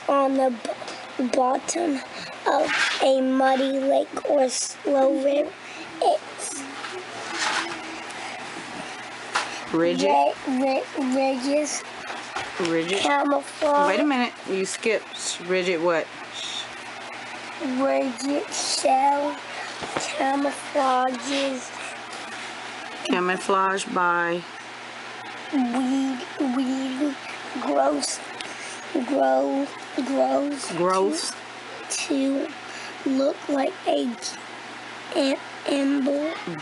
on the bottom of a muddy lake or slow river. It's rigid. Rigid. Camouflage. Wait a minute. You skipped rigid what? Rigid shell. Camouflage by weeding grows to look like an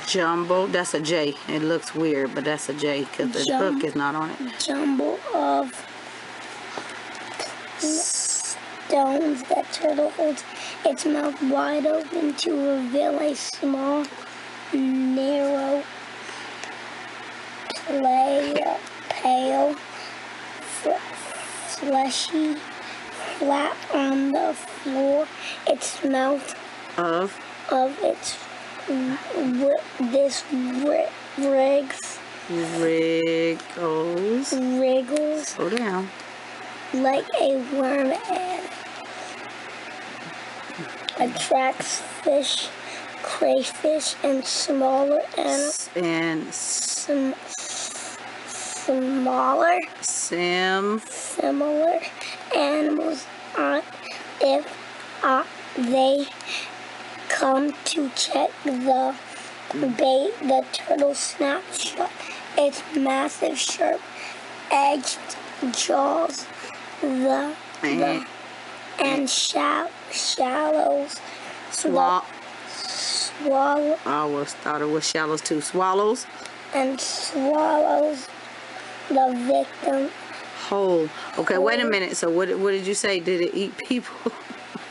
jumble. That's a J. It looks weird, but that's a J because the hook is not on it. Jumble of stones that turtle holds its mouth wide open to reveal a small, narrow, pale, fleshy flap on the floor. Its mouth of its wriggles. Slow down. Like a worm and attracts fish, crayfish, and smaller animals. Similar animals if they come to check the bait. The turtle snaps shut its massive, sharp-edged jaws. And shallows. Swallow. I always thought it was shallows too. Swallows. And swallows the victim whole. Okay, wait a minute. So what did you say? Did it eat people?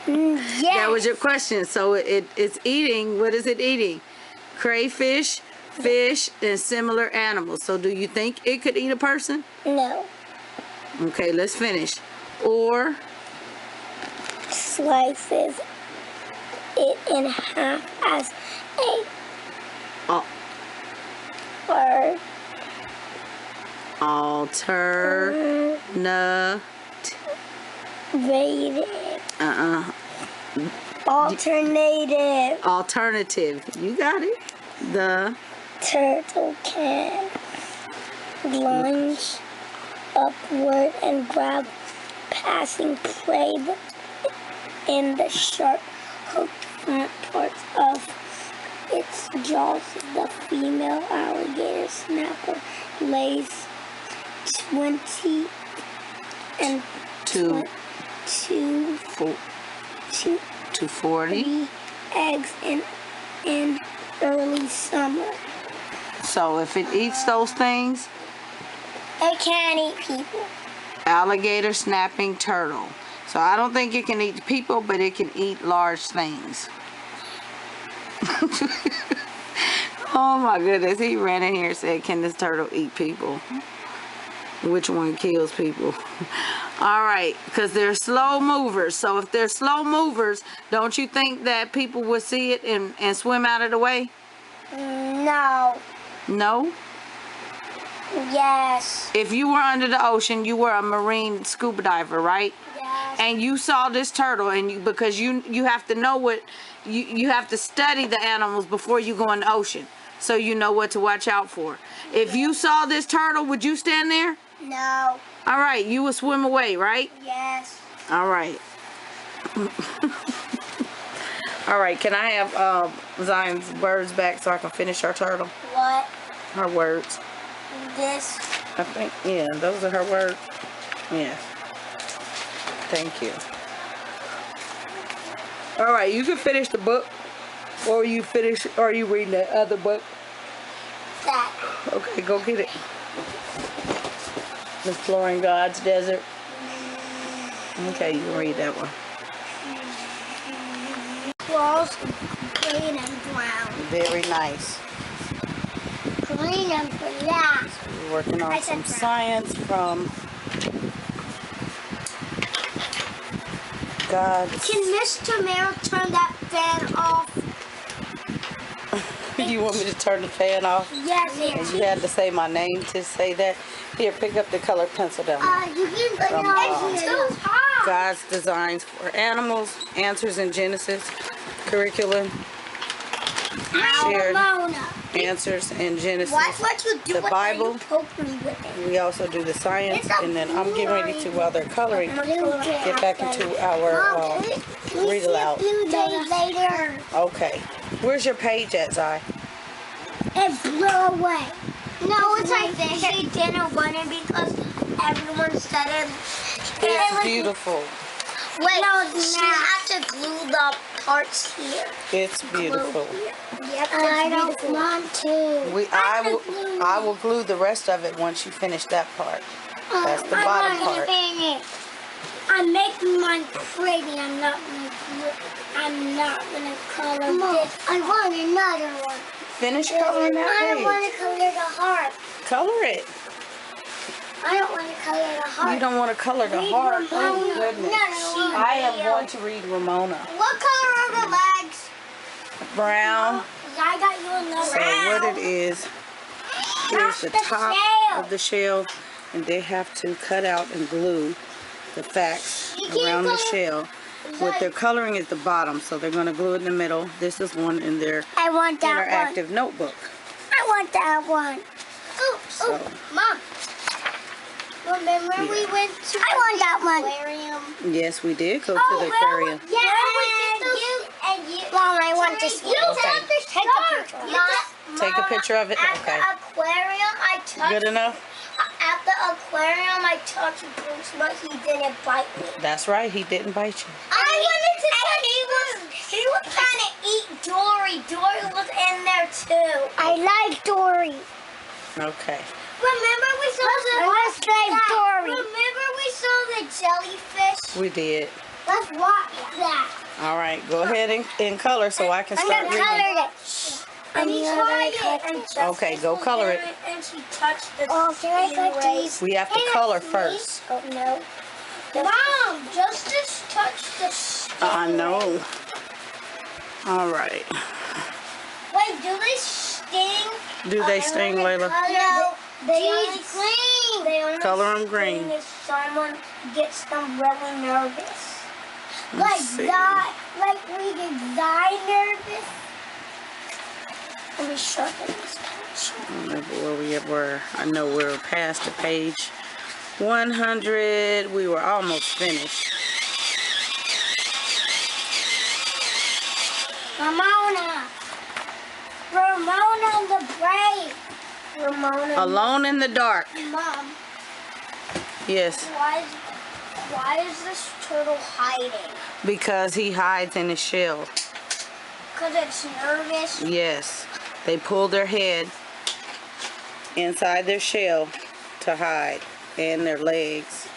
Yes. That was your question. So it's eating. What is it eating? Crayfish, fish, and similar animals. So do you think it could eat a person? No. Okay, let's finish. Or slices it in half as a alternative. You got it. The turtle can lunge upward and grab passing prey in the sharp hooked front parts of its jaws. The female alligator snapper lays 20 and to 40 eggs in early summer. So if it eats those things, it can't eat people. Alligator, snapping turtle. So I don't think it can eat people, but it can eat large things. Oh my goodness, he ran in here and said, can this turtle eat people? Which one kills people? All right, because they're slow movers. So if they're slow movers, don't you think that people would see it and swim out of the way? No. No? Yes. If you were under the ocean, you were a marine scuba diver, right? Yes. And you saw this turtle, and because you have to know what you have to study the animals before you go in the ocean, so you know what to watch out for. If you saw this turtle, would you stand there? No. All right, you would swim away, right? Yes. All right. All right, can I have Zion's words back so I can finish our turtle? What? Her words. This. I think, yeah, those are her words. Yes. Thank you. All right, you can finish the book, or you reading that other book? That. Okay, go get it. Exploring God's Desert. Okay, you can read that one. Walls green and brown. Very nice. Green and black. So we're working on some science from God's. Can Mr. Merrill turn that fan off? You want me to turn the fan off? Yes, and you had to say my name to say that. Here, pick up the colored pencil down there. You can put it on. It's too hot. God's designs for animals, answers in Genesis, curriculum, shared answers in Genesis, Watch what you do the Bible. You poke me with it. We also do the science, and then I'm getting ready to, while they're coloring, get back into our read aloud. Later. Okay. Where's your page at, Zai? It blew away. No, it's right there. She didn't want it because everyone said it. It's beautiful. Wait, no, she had to glue the parts here. It's beautiful. Yep, I don't want to. I will glue the rest of it once you finish that part. That's the bottom part. I'm making mine pretty. I'm not gonna color this. I want another one. Finish coloring that I page. don't want to color the heart. Color it. I don't want to color the heart. You don't want to color the heart? Oh, goodness. I am going to read Ramona. What color are the legs? Brown. I got you another. So what it is the top of the shell, and they have to cut out and glue the facts around the shell. What they're coloring is the bottom, so they're going to glue it in the middle. This is one in their interactive notebook. I want that one. Oh, Mom. Remember we went to the aquarium? Yes, we did go to the aquarium. Yeah, Mom, I want this one. Okay. Take a picture of it. Okay. At the aquarium, I touched. Good enough? At the aquarium, I touched Bruce, but he didn't bite me. That's right. He didn't bite you. I wanted to touch. He was trying to eat Dory. Dory was in there too. I like Dory. Okay. Remember we saw Dory. Remember we saw the jellyfish? We did. Let's watch that. All right. Go ahead and color so I can start reading. And he tried it. Okay, go color it. And she touched the stingrays. We have to color first. Oh, no. Mom, just touch the stingray. I know. All right. Wait, do they sting? Do they sting, Layla? No, they green. They only Color them green. sting if someone gets them really nervous. Let's see. Like we get nervous. Let me sharpen this pencil. I don't remember where we were. I know we're past the page 100. We were almost finished. Ramona the Brave. Ramona. Alone in the dark. Mom. Yes. Why is this turtle hiding? Because he hides in his shell. Because it's nervous? Yes. They pull their head inside their shell to hide, and their legs.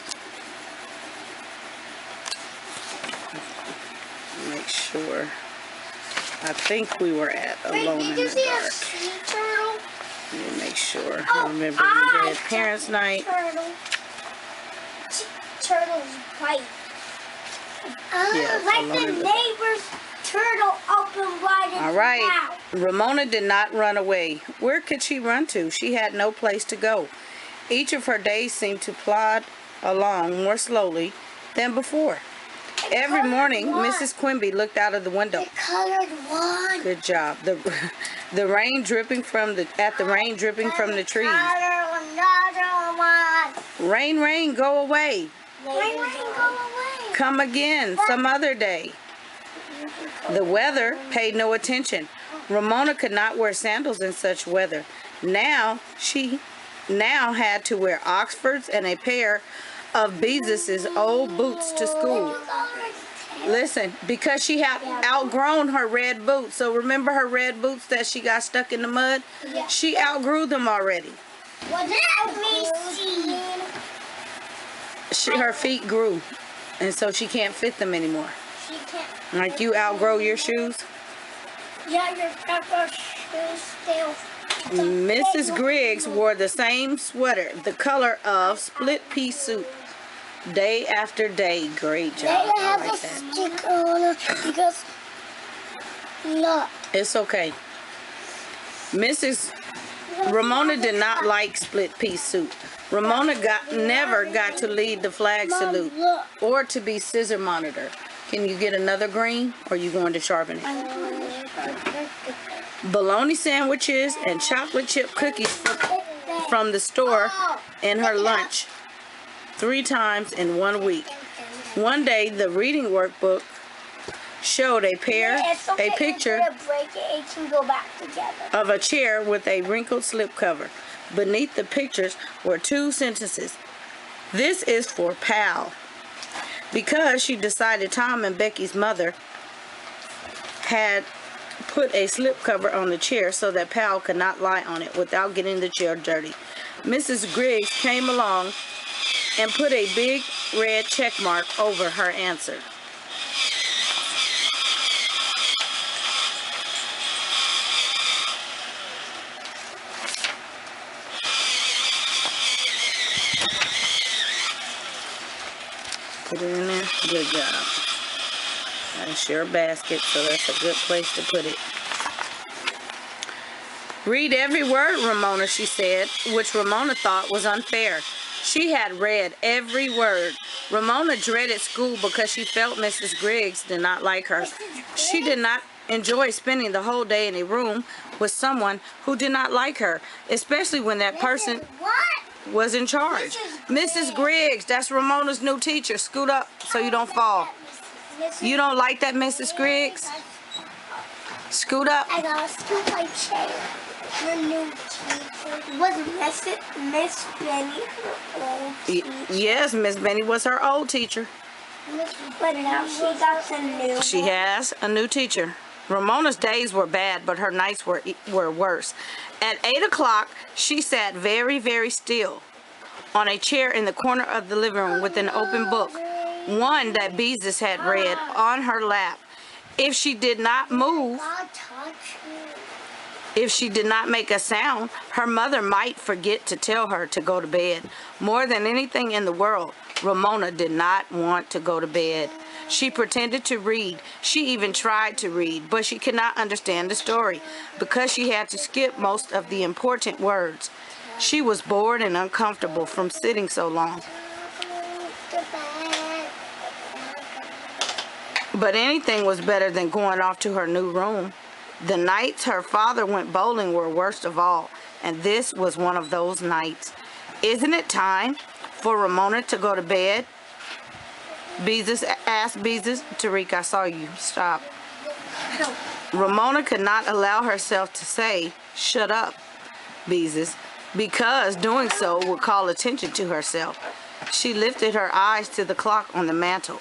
Make sure. I think we were at Alone in the Dark. Did you see a sea turtle? Let me make sure. I remember we had parents' night. Turtles bite. Yes, like the neighbor's turtle open wide in all right. Ramona did not run away. Where could she run to? She had no place to go. Each of her days seemed to plod along more slowly than before. Every morning, Mrs. Quimby looked out of the window. They colored one. Good job. The rain dripping from the trees. Color another one. Rain, rain, go away. Rain, go away. Come again some other day. The weather paid no attention. Ramona could not wear sandals in such weather. She had to wear Oxfords and a pair of Beezus's old boots to school. Listen, because she had outgrown her red boots. So remember her red boots that she got stuck in the mud? Yeah. She outgrew them already. What does that mean? Her feet grew, and so she can't fit them anymore. She can't. Like you outgrow your shoes? Yeah, your pepper shoes still. Mrs. Griggs wore the same sweater, the color of split pea soup, day after day. Great job. They have a stick on it because look. It's okay. Ramona did not like split pea soup. Ramona never got to lead the flag salute or to be scissor monitor. Can you get another green, or are you going to sharpen it? Bologna sandwiches and chocolate chip cookies from the store in her lunch 3 times in 1 week. One day, the reading workbook showed a picture of a chair with a wrinkled slipcover. Beneath the pictures were 2 sentences. This is for Pal. Because she decided Tom and Becky's mother had put a slipcover on the chair so that Pal could not lie on it without getting the chair dirty. Mrs. Griggs came along and put a big red check mark over her answer. Put it in there. Good job. That's your basket, so that's a good place to put it. Read every word, Ramona, she said, which Ramona thought was unfair. She had read every word. Ramona dreaded school because she felt Mrs. Griggs did not like her. She did not enjoy spending the whole day in a room with someone who did not like her, especially when that person was in charge. Mrs. Griggs, that's Ramona's new teacher. Scoot up so you don't fall. You don't like that, Mrs. Griggs? Scoot up. I gotta scoot my chair. The new teacher. Was Miss Benny her old teacher? Yes, Miss Benny was her old teacher. But now she got a new one. She has a new teacher. Ramona's days were bad, but her nights were worse. At 8 o'clock, she sat very, very still on a chair in the corner of the living room with an open book, one that Beezus had read, on her lap. If she did not move, if she did not make a sound, her mother might forget to tell her to go to bed. More than anything in the world, Ramona did not want to go to bed. She pretended to read. She even tried to read, but she could not understand the story because she had to skip most of the important words. She was bored and uncomfortable from sitting so long. But anything was better than going off to her new room. The nights her father went bowling were worst of all, and this was one of those nights. Isn't it time for Ramona to go to bed? Beezus asked Beezus. Tariq, I saw you. Stop. Ramona could not allow herself to say, "Shut up, Beezus," because doing so would call attention to herself. She lifted her eyes to the clock on the mantel.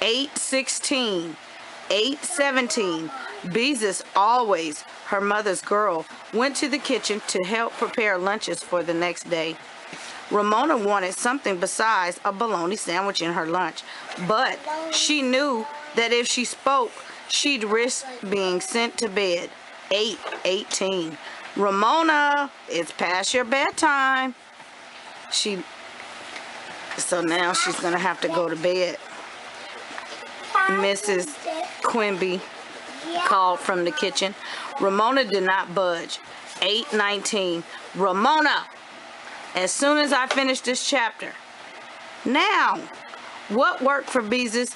8:16, 8:17. Beezus, always her mother's girl, went to the kitchen to help prepare lunches for the next day. Ramona wanted something besides a bologna sandwich in her lunch, but she knew that if she spoke, she'd risk being sent to bed. 8:18. Ramona, it's past your bedtime. So now she's going to have to go to bed. Mrs. Quimby called from the kitchen. Ramona did not budge. 8:19. Ramona, as soon as I finish this chapter. Now, what worked for Beezus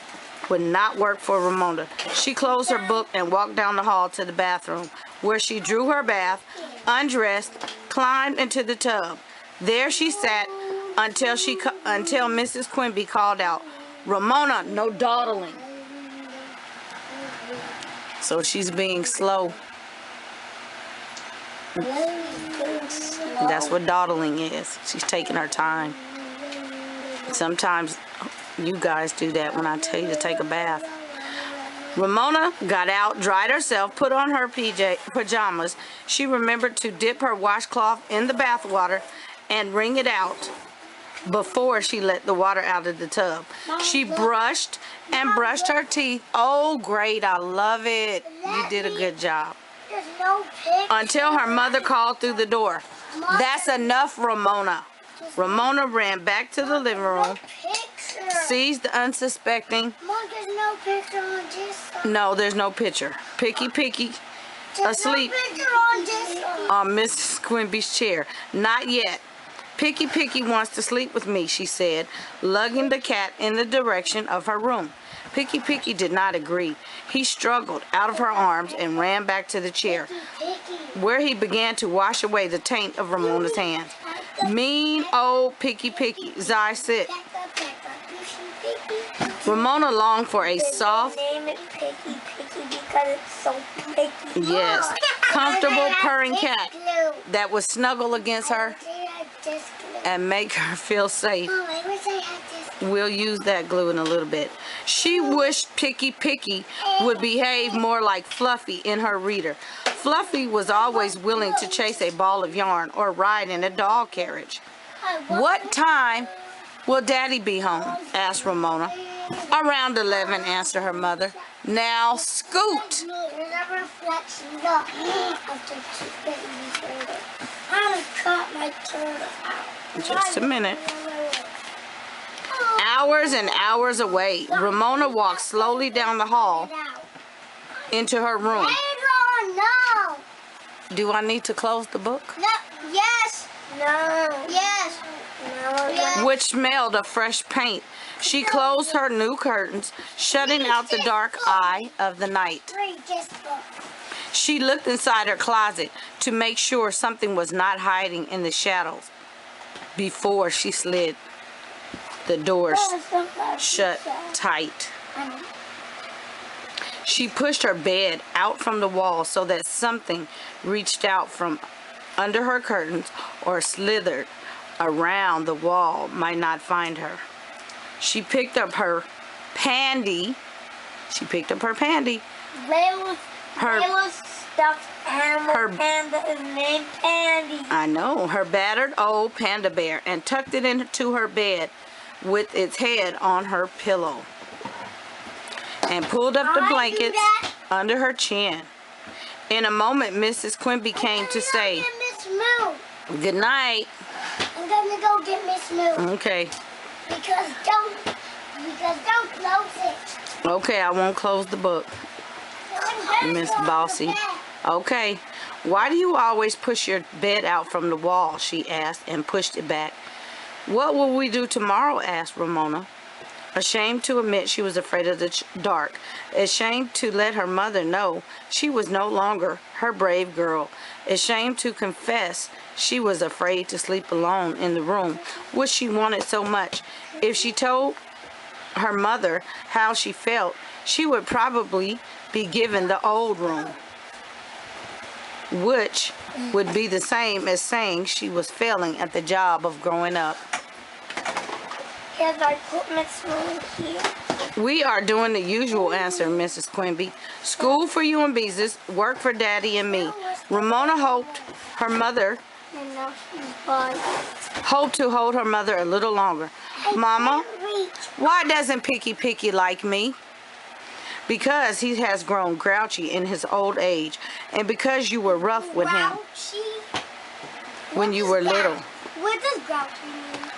would not work for Ramona. She closed her book and walked down the hall to the bathroom, where she drew her bath, undressed, climbed into the tub. There she sat until Mrs. Quimby called out, "Ramona, no dawdling." So she's being slow. That's what dawdling is. She's taking her time. Sometimes you guys do that when I tell you to take a bath. Ramona got out, dried herself, put on her pajamas. She remembered to dip her washcloth in the bath water and wring it out before she let the water out of the tub. She brushed and brushed her teeth. Oh, great. I love it. You did a good job. There's no picture. Until her mother called through the door. That's enough, Ramona. Ramona ran back to the living room, seized the unsuspecting. Mom, there's no picture on this side. No, there's no picture. Picky, asleep no picture on this side. on Mrs. Quimby's chair. Not yet. Picky Picky wants to sleep with me, she said, lugging the cat in the direction of her room. Picky Picky did not agree. He struggled out of her arms and ran back to the chair, where he began to wash away the taint of Ramona's hands. Mean old Picky Picky, Zai said. Ramona longed for a soft, Name it Picky Picky because it's so picky. yes, comfortable purring cat that would snuggle against her and make her feel safe. We'll use that glue in a little bit. She wished Picky Picky would behave more like Fluffy in her reader. Fluffy was always willing to chase a ball of yarn or ride in a dog carriage. What time will Daddy be home? Asked Ramona. Around 11, answered her mother. Now scoot. Just a minute. Hours and hours away, Ramona walked slowly down the hall into her room. No. Do I need to close the book? No. Yes. No. Yes. No. Yes. Which smelled of fresh paint. She closed her new curtains, shutting out the dark eye of the night. Read this book. She looked inside her closet to make sure something was not hiding in the shadows before she slid the doors shut tight. She pushed her bed out from the wall so that something reached out from under her curtains or slithered around the wall might not find her. She picked up her pandy. Layla's stuffed animal panda is named Pandy. I know. Her battered old panda bear, and tucked it into her bed with its head on her pillow. And pulled up the blankets under her chin. In a moment, Mrs. Quimby came to say, good night. I'm gonna go get Miss Moo. Okay. Because don't close it. Okay, I won't close the book, Miss Bossy. Okay. Why do you always push your bed out from the wall? She asked and pushed it back. What will we do tomorrow? Asked Ramona. Ashamed to admit she was afraid of the dark. Ashamed to let her mother know she was no longer her brave girl. Ashamed to confess she was afraid to sleep alone in the room which she wanted so much. If she told her mother how she felt, she would probably be given the old room, which would be the same as saying she was failing at the job of growing up. Yes, I put Miss Moo here. We are doing the usual, answered Mrs. Quimby. School for you and Beezus, work for Daddy and me. Ramona hoped her mother hoped to hold her mother a little longer. Mama, why doesn't Picky Picky like me? Because he has grown grouchy in his old age, and because you were rough with him when you were little. What does grouchy mean?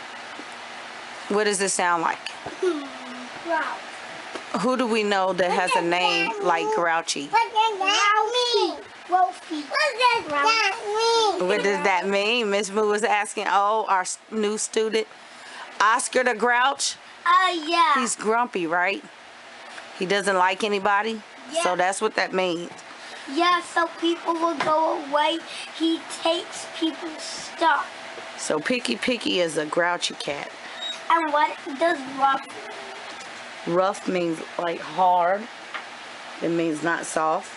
What does it sound like? Grouch. Who do we know that has a name like Grouchy? What does that mean? Wolfie. What does that mean? What does that mean? Miss Moo was asking, oh, our new student, Oscar the Grouch. Yeah. He's grumpy, right? He doesn't like anybody? Yeah. So that's what that means. Yeah, so people will go away. He takes people's stuff. So Picky Picky is a grouchy cat. And what does rough? Rough means like hard. It means not soft.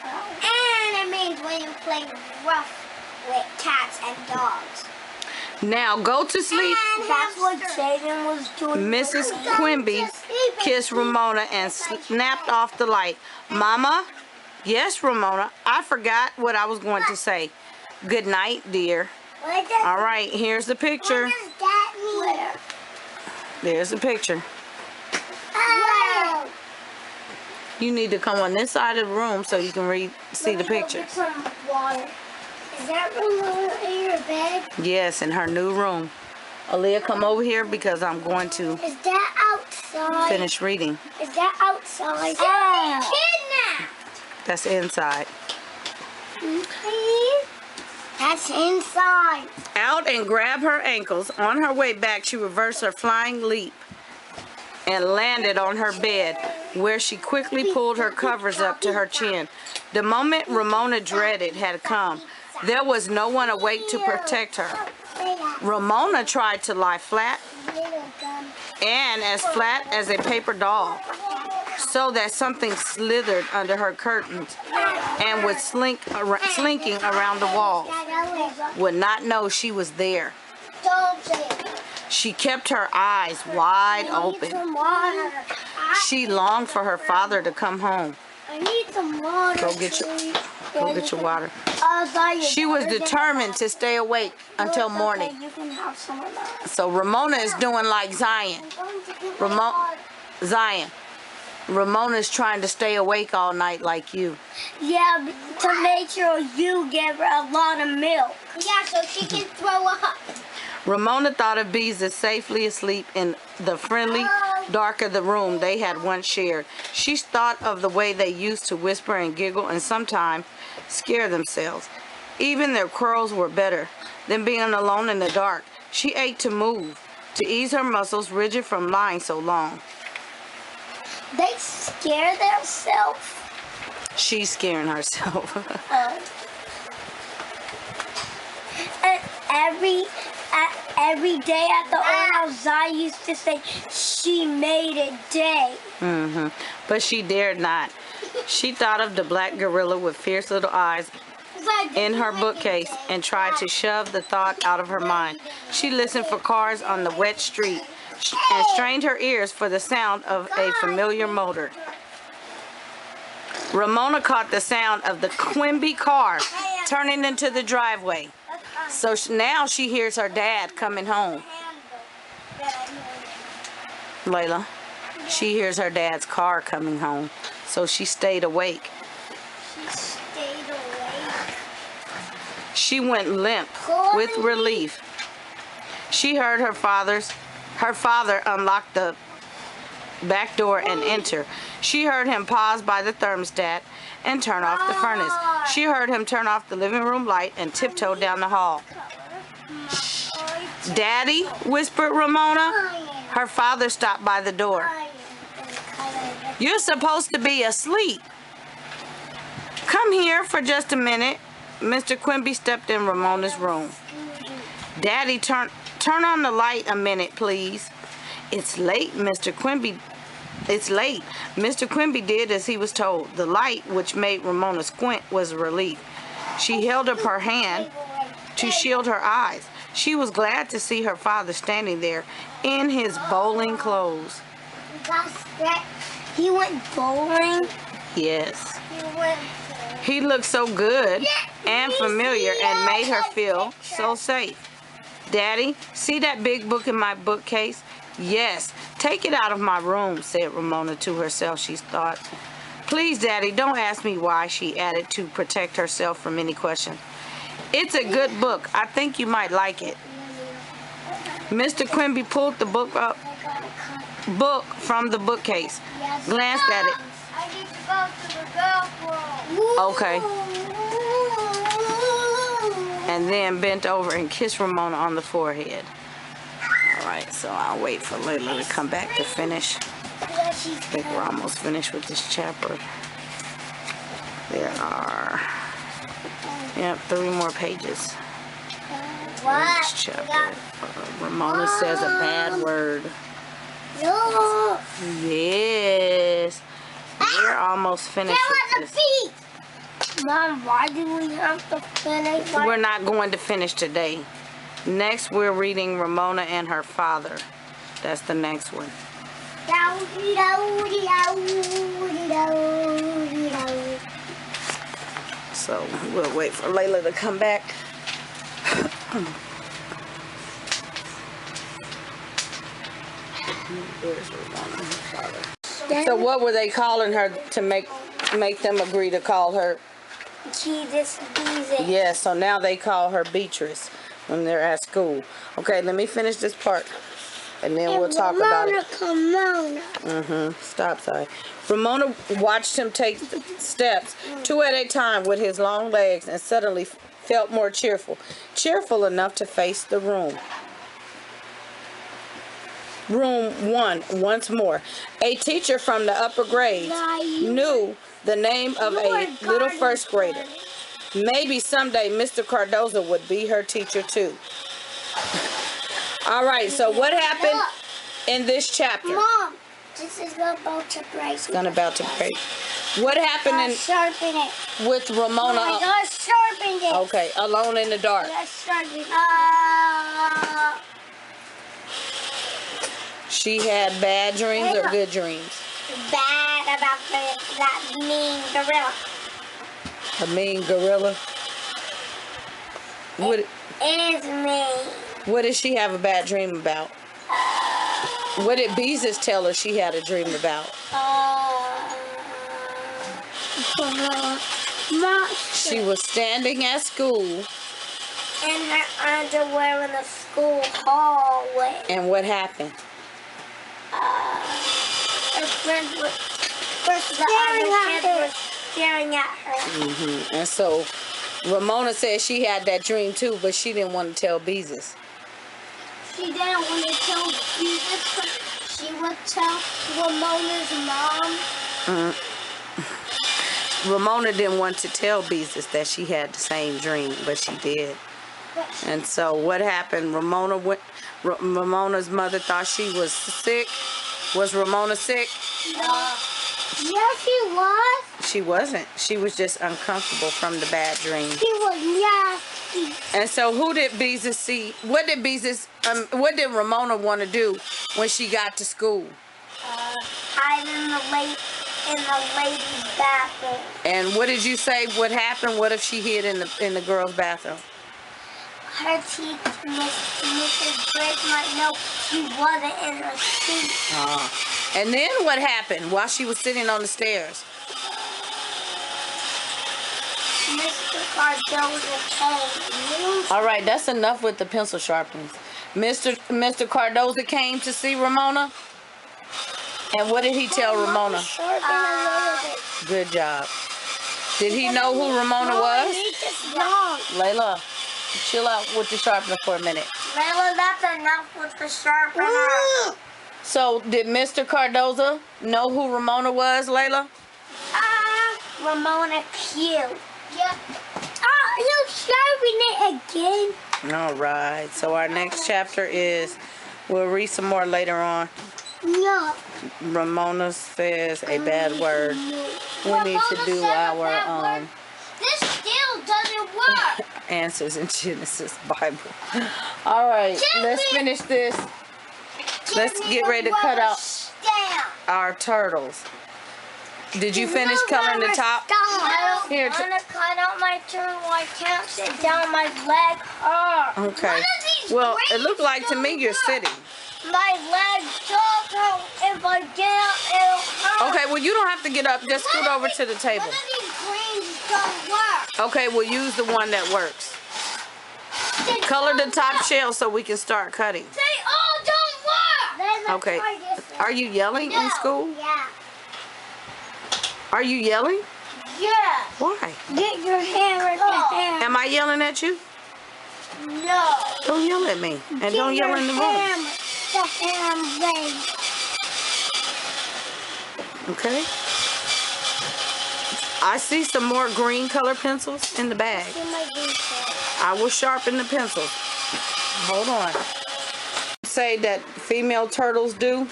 And it means when you play rough with cats and dogs. Now go to sleep. That's what Jaden was doing. Mrs. Quimby kissed Ramona and snapped off the light. Mama? Yes, Ramona. I forgot what I was going to say. Good night, dear. All right, here's the picture. What does that mean? There's the picture. You need to come on this side of the room so you can see the picture. Get some water. Is that Ramona in your bed? Yes, in her new room. Aaliyah, come over here because I'm going to Is that outside? finish reading. Is that outside? Kidnapped. That's inside. Please? That's inside. Out and grab her ankles. On her way back, she reversed her flying leap and landed on her bed, where she quickly pulled her covers up to her chin. The moment Ramona dreaded had come. There was no one awake to protect her. Ramona tried to lie flat and as flat as a paper doll, so that something slithered under her curtains and would slinking around the wall. Would not know she was there. She kept her eyes wide open. She longed for her father to come home. I need some water. Go get your water. She was determined to stay awake until morning. You can have some of that. So Ramona is doing like Zion. Ramona's trying to stay awake all night like you. Yeah, to make sure you give her a lot of milk. Yeah, so she can throw up. Ramona thought of bees as safely asleep in the friendly dark of the room they had once shared. She thought of the way they used to whisper and giggle and sometimes scare themselves. Even their quarrels were better than being alone in the dark. She ached to move, to ease her muscles rigid from lying so long. They scare themselves. She's scaring herself. And every day at the old house, I used to say, she made it day. But she dared not. She thought of the black gorilla with fierce little eyes in her bookcase and tried to shove the thought out of her mind. She listened for cars on the wet street and strained her ears for the sound of a familiar motor. Ramona caught the sound of the Quimby car turning into the driveway. So now she hears her dad coming home. Layla, she hears her dad's car coming home. So she stayed awake. She went limp with relief. She heard her father unlock the back door and enter. She heard him pause by the thermostat and turn off the furnace. She heard him turn off the living room light and tiptoe down the hall. Daddy, whispered Ramona. Her father stopped by the door. You're supposed to be asleep. Come here for just a minute. Mr. Quimby stepped in Ramona's room. Daddy, turn on the light a minute, please. It's late, Mr. Quimby. It's late. Mr. Quimby did as he was told. The light, which made Ramona squint, was a relief. She held up her hand to shield her eyes. She was glad to see her father standing there in his bowling clothes. He went bowling? Yes. He looked so good and familiar and made her feel so safe. Daddy, see that big book in my bookcase? Yes, take it out of my room, said Ramona to herself, she thought. Please, Daddy, don't ask me why, she added to protect herself from any question. It's a good book. I think you might like it. Mr. Quimby pulled the book from the bookcase, glanced at it. I need to go to the bathroom. Okay. And then bent over and kissed Ramona on the forehead. Alright, so I'll wait for Layla to come back to finish. I think we're almost finished with this chapter. There are, 3 more pages. Next chapter. Ramona says a bad word. No. Yes. We're almost finished with this. Mom, why do we have to finish? We're not going to finish today. Next, we're reading Ramona and her father. That's the next one. So we'll wait for Layla to come back. There's Ramona and her father. So what were they calling her to make them agree to call her? Jesus. Yeah, so now they call her Beatrice when they're at school. Okay, let me finish this part, and then we'll talk about it. Ramona. Stop, sorry. Ramona watched him take steps, 2 at a time, with his long legs, and suddenly felt more cheerful. Cheerful enough to face the room. Room 1, once more. A teacher from the upper grades knew the name of a little first grader. Maybe someday Mr. Cardozo would be her teacher too. All right, so what happened in this chapter? Mom, this is about to break. It's about to break. What happened Sharpen it. with Ramona? I got sharpened it. Okay, alone in the dark. Let's sharpen it. She had bad dreams or good dreams? Bad about that mean gorilla. A mean gorilla? What It is mean. What did she have a bad dream about? What did Beezus tell her she had a dream about? She was standing at school. In her underwear in the school hallway. And what happened? Her friends were staring at her. And so Ramona said she had that dream too, but she didn't want to tell Beezus. She didn't want to tell Jesus, but she would tell Ramona's mom. Ramona didn't want to tell Beezus that she had the same dream, but she did. And so what happened? Ramona's mother thought she was sick. Was Ramona sick? Yes, she was. She wasn't. She was just uncomfortable from the bad dream. She was nasty. And so who did Beezus see? What did Ramona want to do when she got to school? Hide in the ladies' bathroom. And what did you say would happen? What if she hid in the girls' bathroom? Her teacher, Mrs. Drake, might know she wasn't in her seat. And then what happened while she was sitting on the stairs? Mr. Cardozo came. All right, that's enough with the pencil sharpenings. Mr. Cardozo came to see Ramona. And what did he tell Ramona? Good job. Did he know who Ramona was? Layla, chill out with the sharpener for a minute. Layla, that's enough with the sharpener. So, did Mr. Cardozo know who Ramona was, Layla? Ramona cute. Yeah. You sharpen it again. All right. So, our next chapter is, we'll read some more later on. No. Ramona says a bad word. We need to do our This still doesn't work. answers in Genesis Bible. All right. Let's finish this. Let's get ready to cut out our turtles. Did you finish coloring the top? Here, I'm gonna cut out my turtle. I can't sit down. My leg hurts. Okay. Well, it looked like to me you're sitting. My leg does hurt. If I get up, it'll hurt. Okay. Well, you don't have to get up. Just scoot over to the table. One of these greens don't work. Okay. We'll use the one that works. Color the top shell so we can start cutting. They all don't work. Okay. Are you yelling in school? Yeah. Are you yelling? Yeah. Why? Get your hammer at the hammer. Am I yelling at you? No. Don't yell at me. And don't yell in the room. The hammer. Okay. I see some more green color pencils in the bag. I will sharpen the pencils. Hold on. Say that female turtles do.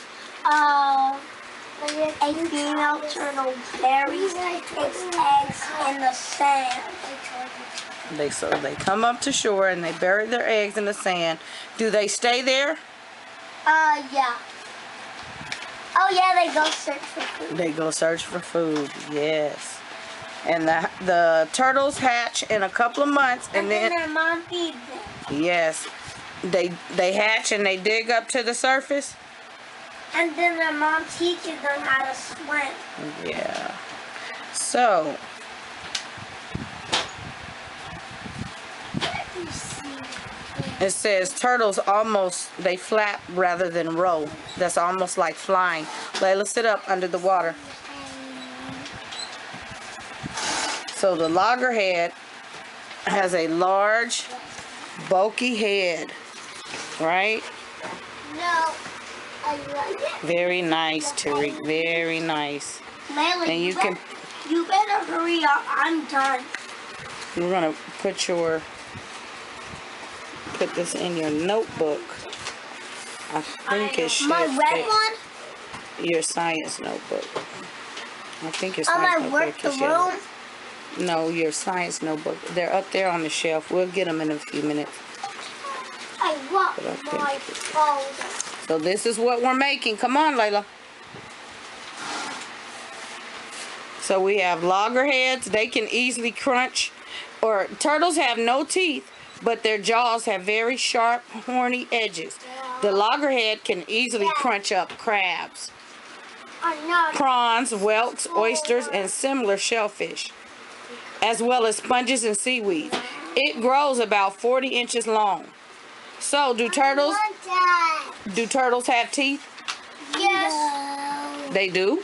A female turtle buries its eggs in the sand. So they come up to shore and they bury their eggs in the sand. Do they stay there? Yeah. Oh yeah, they go search for food. They go search for food. Yes. And the turtles hatch in a couple of months, and then their mom feeds them. Yes. They hatch and they dig up to the surface. And then their mom teaches them how to swim. Yeah. So, it says turtles they flap rather than roll. That's almost like flying. Layla, sit up under the water. So the loggerhead has a large, bulky head, right? No. I like it. Very nice, Tariq. Very nice. Layla, And you can. You better hurry up. I'm done. We're gonna put this in your notebook. I think it should. My red one? Your science notebook. I think your On science my work notebook the is room? No, your science notebook. They're up there on the shelf. We'll get them in a few minutes. I want But I my folder. So this is what we're making. Come on, Layla. So we have loggerheads. They can easily crunch. Or turtles have no teeth, but their jaws have very sharp, horny edges. The loggerhead can easily crunch up crabs, prawns, whelks, oysters, and similar shellfish, as well as sponges and seaweed. It grows about 40 inches long. So do turtles have teeth? Yes. They do.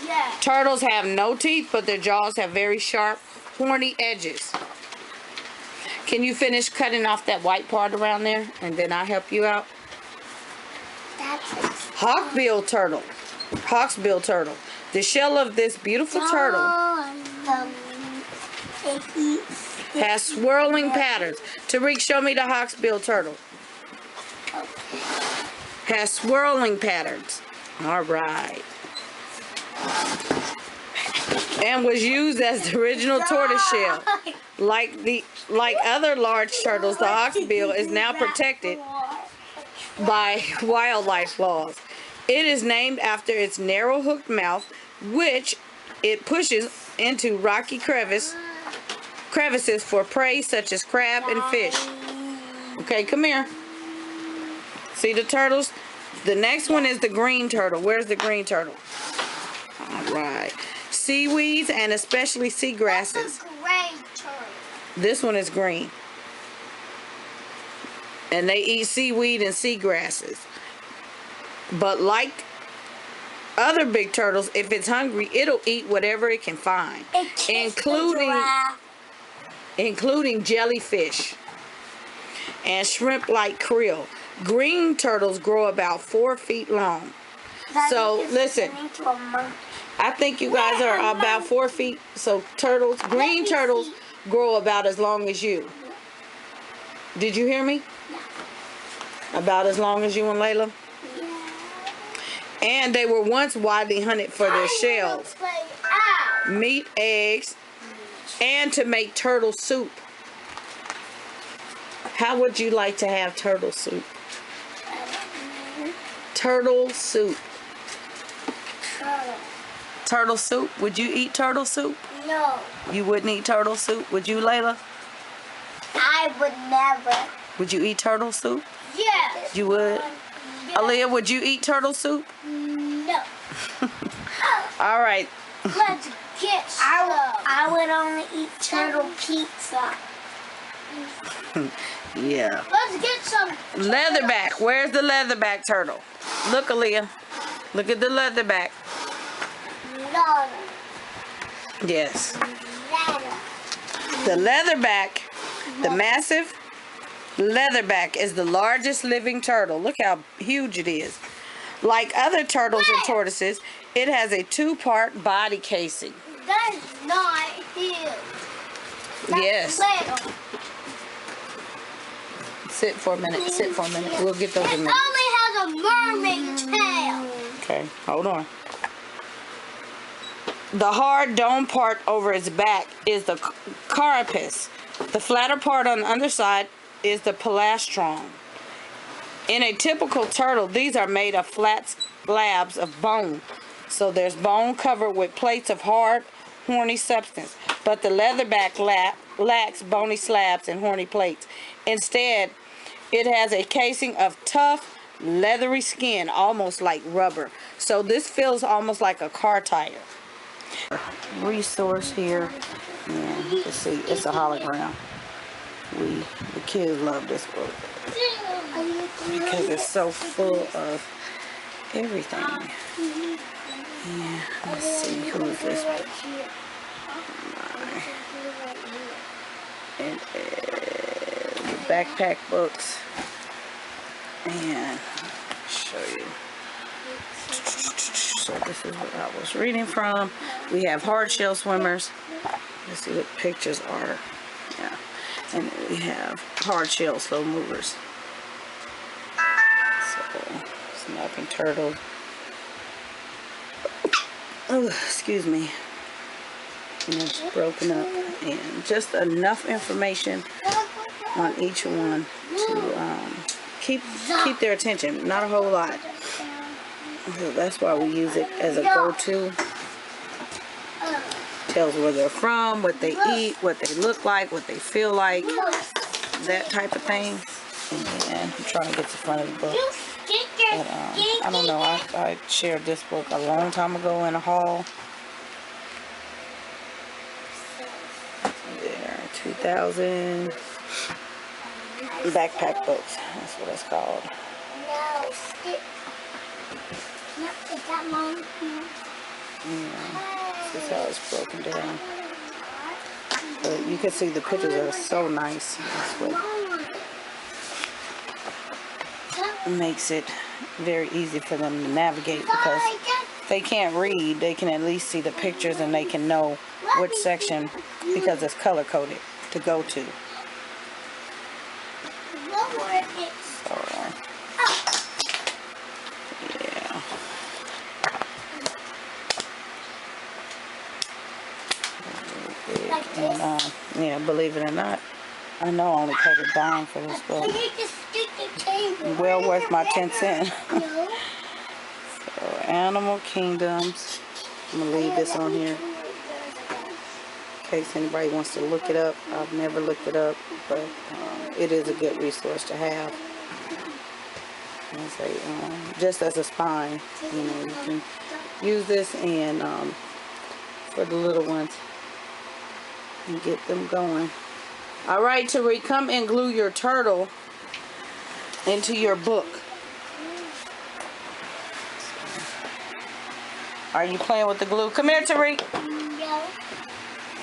Yes. Turtles have no teeth, but their jaws have very sharp, horny edges. Can you finish cutting off that white part around there, and then I'll help you out? Hawksbill turtle. Hawksbill turtle. The shell of this beautiful turtle has swirling patterns. Tariq, show me the hawksbill turtle. Has swirling patterns. All right. And was used as the original tortoise shell. Like other large turtles, the hawksbill is now protected by wildlife laws. It is named after its narrow hooked mouth, which it pushes into rocky crevices for prey such as crab and fish. Okay, come here. See the turtles? The next one is the green turtle. Where's the green turtle? All right. Seaweeds and especially seagrasses. This one is green. And they eat seaweed and seagrasses. But like other big turtles, if it's hungry, it'll eat whatever it can find, including jellyfish and shrimp like krill. Green turtles grow about 4 feet long. So listen, I think you guys are about 4 feet. So green turtles grow about as long as you. Did you hear me? About as long as you and Layla? And they were once widely hunted for their shells, meat, eggs, and to make turtle soup. How would you like to have turtle soup? Turtle soup. Turtle soup. Would you eat turtle soup? No. You wouldn't eat turtle soup? Would you, Layla? I would never. Would you eat turtle soup? Yes. You would? Yes. Aaliyah, would you eat turtle soup? No. All right. Let's get some. I would only eat turtle pizza. Yeah. Let's get some. Leatherback. Where's the leatherback turtle? Look, Aaliyah. Look at the leatherback. No. Yes. The leatherback, the massive leatherback, is the largest living turtle. Look how huge it is. Like other turtles and tortoises, it has a 2-part body casing. That's not huge. Yes. Little. Sit for a minute. Sit for a minute. We'll get those in a minute. It only has a mermaid tail. Okay, hold on. The hard dome part over its back is the carapace. The flatter part on the underside is the plastron. In a typical turtle, these are made of flat slabs of bone. So there's bone covered with plates of hard, horny substance. But the leatherback lacks bony slabs and horny plates. Instead, it has a casing of tough, leathery skin, almost like rubber. So this feels almost like a car tire. Resource here. Yeah, you can see it's a hologram. The kids love this book because it's so full of everything. Yeah, let's see, who is this? And the backpack books. And I'll show you. So this is what I was reading from. We have hard shell swimmers. Let's see what pictures are. Yeah. And we have hard shell slow movers. So snapping turtles. Oh, excuse me. And it's broken up, and just enough information on each one to keep their attention. Not a whole lot. So that's why we use it as a go-to. Tells where they're from, what they eat, what they look like, what they feel like, that type of thing. And I'm trying to get to the front of the book. But, I don't know. I shared this book a long time ago in a haul. There, 2000 backpack books. That's what it's called. No, is that mine? Yeah, this is how it's broken down. But you can see the pictures are so nice. That's what makes it very easy for them to navigate, because they can't read. They can at least see the pictures and they can know which section, because it's color coded, to go to. So, yeah. And, yeah, believe it or not, I know I only paid $10 for this book. Well worth my 10 cents. So, Animal Kingdoms. I'm going to leave this on here in case anybody wants to look it up. I've never looked it up, but it is a good resource to have. And say, just as a spine, you know, you can use this and for the little ones and get them going. All right, Tariq, come and glue your turtle into your book. Are you playing with the glue? Come here, Tariq. No.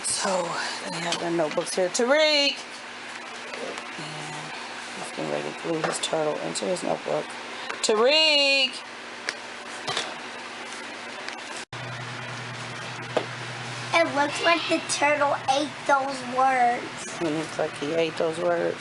So they have their notebooks here. Tariq! And he's getting ready to glue his turtle into his notebook. Tariq! It looks like the turtle ate those words. It looks like he ate those words.